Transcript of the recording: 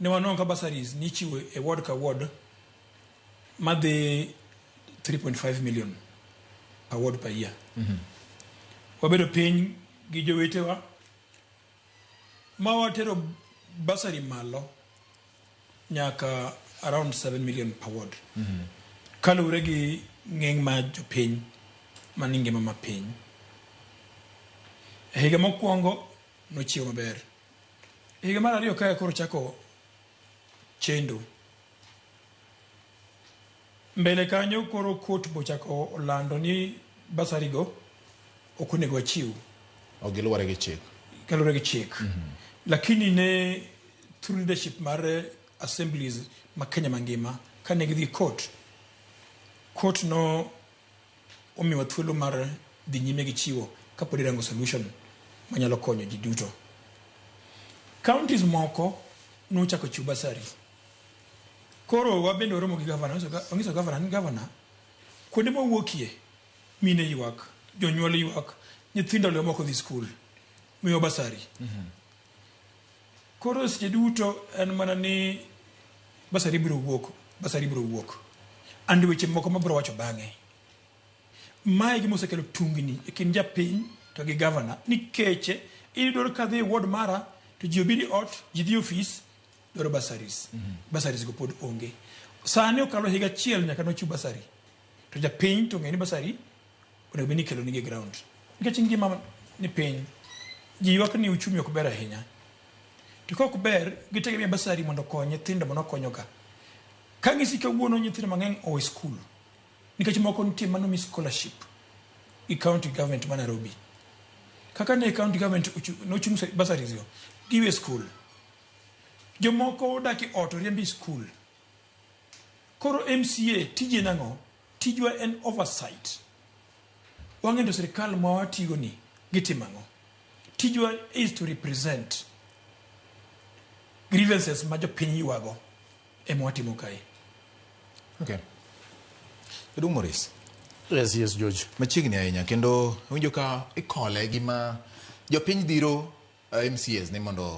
ne wanonga basaris nichiwe e ward ka ward madhe 3.5 million per ward per year. Wabedo piny gi jowetewa ma watero basari malo nyaka around 7 million per ward. Kalure gi ngeng ma jopiny maningima ma piny. Higa mokwongo nochiwo maber. Higa mar ariyo kaya koro chako chendo. Mbele kanyo koro court bochako olando ni basari go okunego achiw. Giluwore gi chik. Kalure gi chik. Lakini ne through leadership mar assemblies ma Kenya mangima kane gidhi court no omiwa thuolo mar dhi nyime gi chiwo kapod irango solution manyalo konyo ji duto. Counties moko nochako chiwo basari. Koro wabende oromo gi governor, ongiso governor ni governor kuonde mawuokie mine ywak, jonyuol ywak, nyithindo leo moko dhi skul, miyo basari. Koro seche duto en mana ni basari biro wuok. And weche moko mabiro wacho bang'e. Mae gima osekelo tungni e kind japiny to gi governor nikech iyudo ka dhi ward mara to ji obiro ot, ji dhi ofis dwaro basaris. Basaris go pod onge. Sani okalo higa achiel nyaka nochiw basari. To japiny to ng'e ni basari onego bed ni ikelo nigi ground. Nikech ngima ni piny ji ywak ni uchumi ok ber ahinya. To kok ber gitegemea basari mondo okony nyithindo mondo okonyoga. Ka ng'isi kawuono nyithindo mang'eny owe skul. Nikech moko nitie manomi scholarship i county government ma Nairobi. Kaka ne county government nochung' basaris yo giwe skul. Jomoko daki ot riembi skul. Koro MCA tije nang'o? Tijwa en oversight. Wang'endo sirikal ma watigo ni gitimang'o. Tijwa is to represent grievances ma jopiny ywago ema watimo kae. Okay. Edung Maurice. Yes, George. Machiegni ahinya kendo winjo ka ikole gima jopiny dhiro MCAs ne mondo